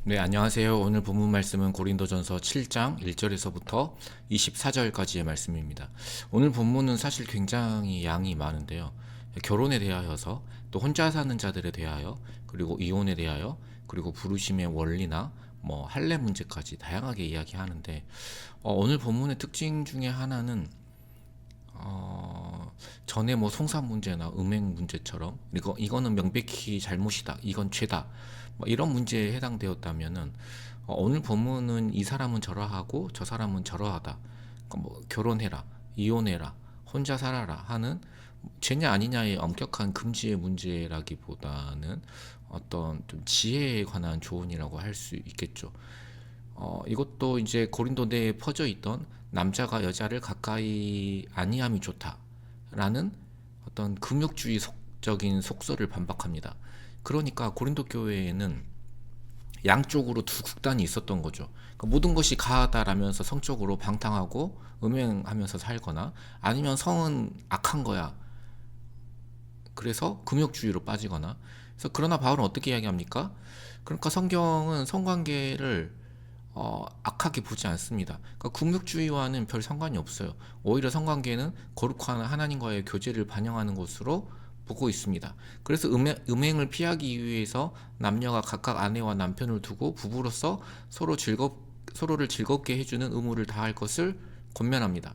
네, 안녕하세요. 오늘 본문 말씀은 고린도전서 7장 1절에서부터 24절까지의 말씀입니다. 오늘 본문은 사실 굉장히 양이 많은데요. 결혼에 대하여서, 또 혼자 사는 자들에 대하여, 그리고 이혼에 대하여, 그리고 부르심의 원리나 할례 문제까지 다양하게 이야기하는데, 오늘 본문의 특징 중에 하나는 전에 송사 문제나 음행 문제처럼 이거는 명백히 잘못이다, 이건 죄다, 이런 문제에 해당되었다면은, 오늘 본문은 이 사람은 저러하고 저 사람은 저러하다, 결혼해라, 이혼해라, 혼자 살아라 하는 죄냐 아니냐의 엄격한 금지의 문제라기보다는 어떤 좀 지혜에 관한 조언이라고 할 수 있겠죠. 이것도 이제 고린도 내에 퍼져 있던 남자가 여자를 가까이 아니함이 좋다라는 어떤 금욕주의 적인 속설을 반박합니다. 그러니까 고린도 교회에는 양쪽으로 두 극단이 있었던 거죠. 그러니까 모든 것이 가하다라면서 성적으로 방탕하고 음행하면서 살거나, 아니면 성은 악한 거야, 그래서 금욕주의로 빠지거나. 그래서 그러나 바울은 어떻게 이야기합니까? 그러니까 성경은 성관계를 악하게 보지 않습니다. 그러니까 금욕주의와는 별 상관이 없어요. 오히려 성관계는 거룩한 하나님과의 교제를 반영하는 것으로 보고 있습니다. 그래서 음행을 피하기 위해서 남녀가 각각 아내와 남편을 두고 부부로서 서로를 즐겁게 해주는 의무를 다할 것을 권면합니다.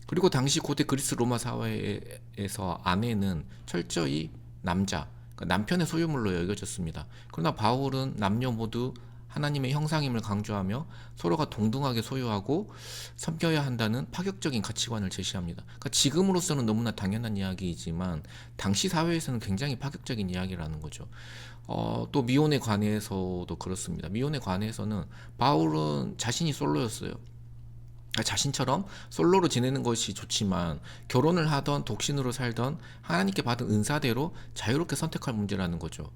그리고 당시 고대 그리스 로마 사회에서 아내는 철저히 그러니까 남편의 소유물로 여겨졌습니다. 그러나 바울은 남녀 모두 하나님의 형상임을 강조하며 서로가 동등하게 소유하고 섬겨야 한다는 파격적인 가치관을 제시합니다. 그러니까 지금으로서는 너무나 당연한 이야기이지만 당시 사회에서는 굉장히 파격적인 이야기라는 거죠. 또 미혼에 관해서도 그렇습니다. 미혼에 관해서는 바울은 자신이 솔로였어요. 자신처럼 솔로로 지내는 것이 좋지만, 결혼을 하던 독신으로 살던 하나님께 받은 은사대로 자유롭게 선택할 문제라는 거죠.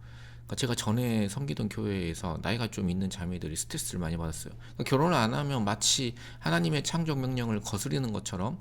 그러니까 제가 전에 섬기던 교회에서 나이가 좀 있는 자매들이 스트레스를 많이 받았어요. 그러니까 결혼을 안 하면 마치 하나님의 창조 명령을 거스르는 것처럼.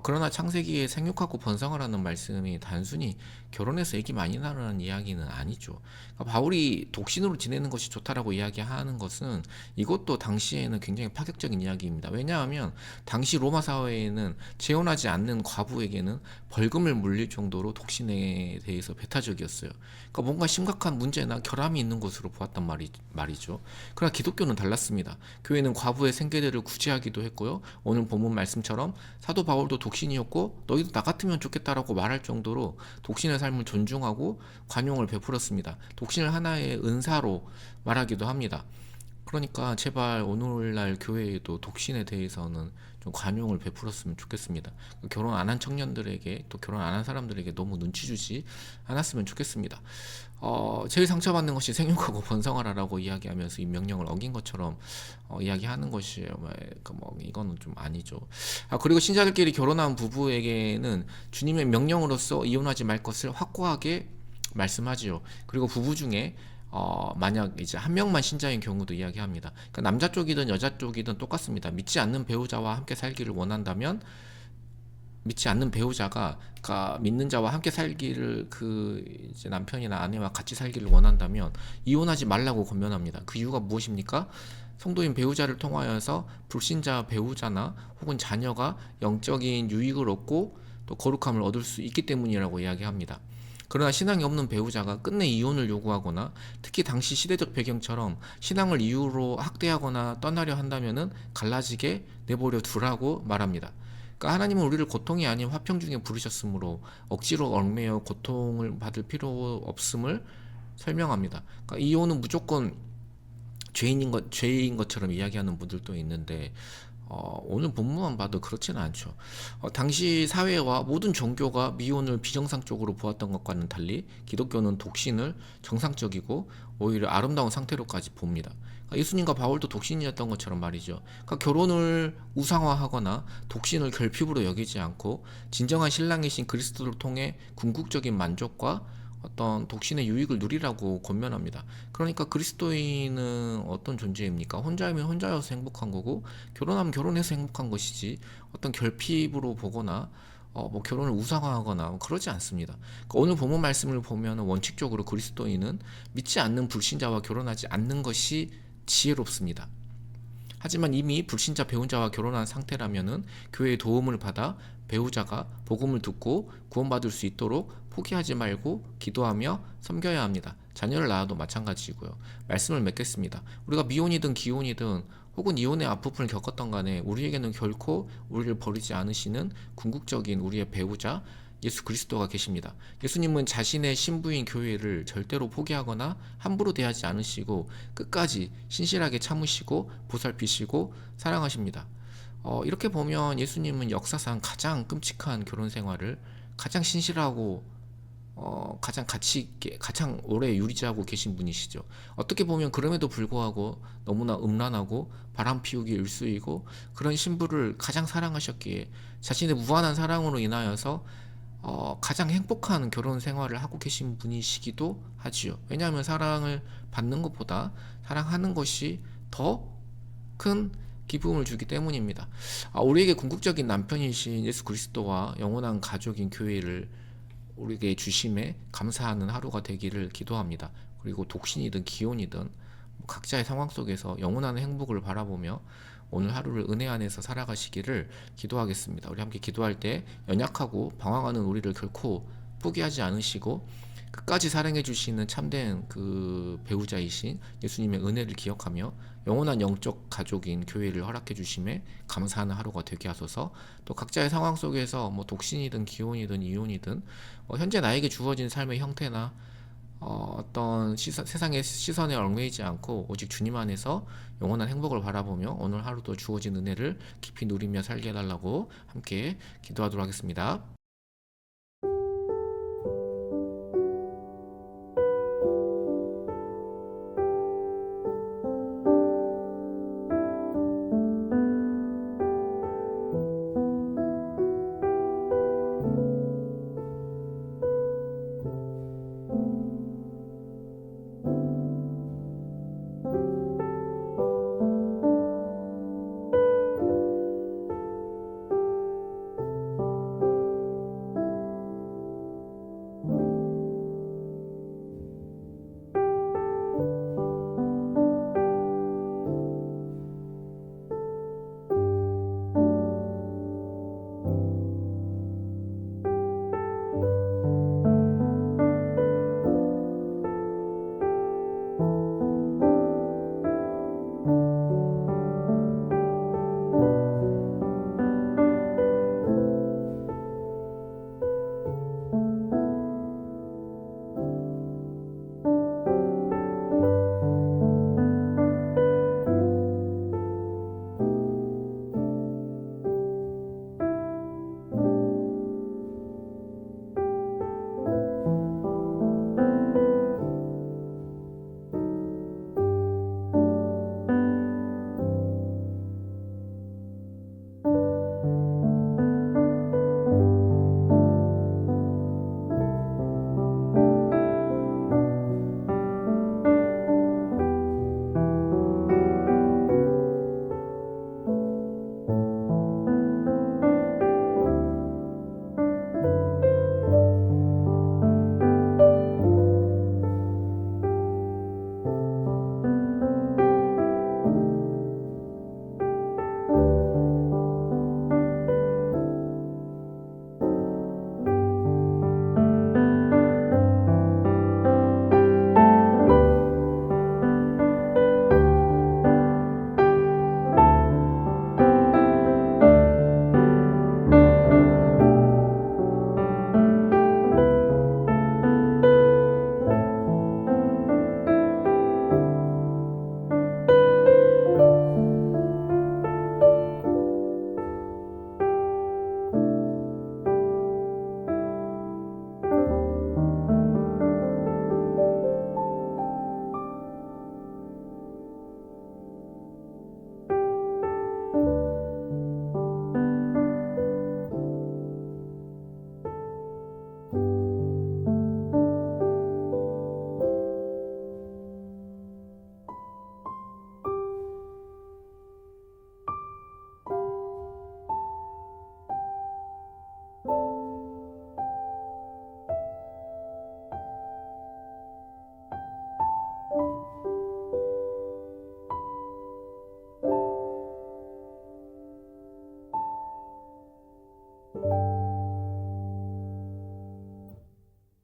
그러나 창세기에 생육하고 번성하라는 말씀이 단순히 결혼해서 애기 많이 낳으라는 이야기는 아니죠. 그러니까 바울이 독신으로 지내는 것이 좋다라고 이야기하는 것은 이것도 당시에는 굉장히 파격적인 이야기입니다. 왜냐하면 당시 로마 사회에는 재혼하지 않는 과부에게는 벌금을 물릴 정도로 독신에 대해서 배타적이었어요. 그러니까 뭔가 심각한 문제나 결함이 있는 것으로 보았단 말이죠. 그러나 기독교는 달랐습니다. 교회는 과부의 생계대를 구제하기도 했고요. 오늘 본문 말씀처럼 사도 바울도 독신이었고 너희도 나 같으면 좋겠다라고 말할 정도로 독신의 삶을 존중하고 관용을 베풀었습니다. 독신을 하나의 은사로 말하기도 합니다. 그러니까 제발 오늘날 교회에도 독신에 대해서는 좀 관용을 베풀었으면 좋겠습니다. 결혼 안 한 청년들에게, 또 결혼 안 한 사람들에게 너무 눈치 주지 않았으면 좋겠습니다. 제일 상처받는 것이 생육하고 번성하라라고 이야기하면서 이 명령을 어긴 것처럼 이야기하는 것이에요. 이거는 좀 아니죠. 그리고 신자들끼리 결혼한 부부에게는 주님의 명령으로서 이혼하지 말 것을 확고하게 말씀하지요. 그리고 부부 중에 만약 이제 한 명만 신자인 경우도 이야기합니다. 그러니까 남자 쪽이든 여자 쪽이든 똑같습니다. 믿지 않는 배우자와 함께 살기를 원한다면, 믿지 않는 배우자가 그러니까 믿는 자와 함께 살기를, 이제 남편이나 아내와 같이 살기를 원한다면 이혼하지 말라고 권면합니다. 그 이유가 무엇입니까? 성도인 배우자를 통하여서 불신자 배우자나 혹은 자녀가 영적인 유익을 얻고 또 거룩함을 얻을 수 있기 때문이라고 이야기합니다. 그러나 신앙이 없는 배우자가 끝내 이혼을 요구하거나, 특히 당시 시대적 배경처럼 신앙을 이유로 학대하거나 떠나려 한다면은 갈라지게 내버려 두라고 말합니다. 그러니까 하나님은 우리를 고통이 아닌 화평 중에 부르셨으므로 억지로 얽매여 고통을 받을 필요 없음을 설명합니다. 그러니까 이혼은 무조건 죄인 것처럼 이야기하는 분들도 있는데, 오늘 본문만 봐도 그렇지는 않죠. 당시 사회와 모든 종교가 미혼을 비정상적으로 보았던 것과는 달리 기독교는 독신을 정상적이고 오히려 아름다운 상태로까지 봅니다. 그러니까 예수님과 바울도 독신이었던 것처럼 말이죠. 그러니까 결혼을 우상화하거나 독신을 결핍으로 여기지 않고 진정한 신랑이신 그리스도를 통해 궁극적인 만족과 어떤 독신의 유익을 누리라고 권면합니다. 그러니까 그리스도인은 어떤 존재입니까? 혼자이면 혼자여서 행복한 거고, 결혼하면 결혼해서 행복한 것이지, 어떤 결핍으로 보거나 결혼을 우상화하거나 그러지 않습니다. 그러니까 오늘 본문 말씀을 보면 원칙적으로 그리스도인은 믿지 않는 불신자와 결혼하지 않는 것이 지혜롭습니다. 하지만 이미 불신자 배우자와 결혼한 상태라면은 교회의 도움을 받아 배우자가 복음을 듣고 구원받을 수 있도록 포기하지 말고 기도하며 섬겨야 합니다. 자녀를 낳아도 마찬가지고요. 말씀을 맺겠습니다. 우리가 미혼이든 기혼이든 혹은 이혼의 아픔을 겪었던 간에 우리에게는 결코 우리를 버리지 않으시는 궁극적인 우리의 배우자 예수 그리스도가 계십니다. 예수님은 자신의 신부인 교회를 절대로 포기하거나 함부로 대하지 않으시고 끝까지 신실하게 참으시고 보살피시고 사랑하십니다. 이렇게 보면 예수님은 역사상 가장 끔찍한 결혼 생활을 가장 신실하고 가장 가치 있게 가장 오래 유지하고 계신 분이시죠. 어떻게 보면 그럼에도 불구하고 너무나 음란하고 바람 피우기 일수이고 그런 신부를 가장 사랑하셨기에 자신의 무한한 사랑으로 인하여서 가장 행복한 결혼 생활을 하고 계신 분이시기도 하지요. 왜냐하면 사랑을 받는 것보다 사랑하는 것이 더 큰 기쁨을 주기 때문입니다. 우리에게 궁극적인 남편이신 예수 그리스도와 영원한 가족인 교회를 우리에게 주심에 감사하는 하루가 되기를 기도합니다. 그리고 독신이든 기혼이든 각자의 상황 속에서 영원한 행복을 바라보며 오늘 하루를 은혜 안에서 살아가시기를 기도하겠습니다. 우리 함께 기도할 때 연약하고 방황하는 우리를 결코 포기하지 않으시고 끝까지 사랑해 주시는 참된 그 배우자이신 예수님의 은혜를 기억하며 영원한 영적 가족인 교회를 허락해 주심에 감사하는 하루가 되게 하소서. 또 각자의 상황 속에서 독신이든 기혼이든 이혼이든 현재 나에게 주어진 삶의 형태나 어떤 세상의 시선에 얽매이지 않고 오직 주님 안에서 영원한 행복을 바라보며 오늘 하루도 주어진 은혜를 깊이 누리며 살게 해달라고 함께 기도하도록 하겠습니다.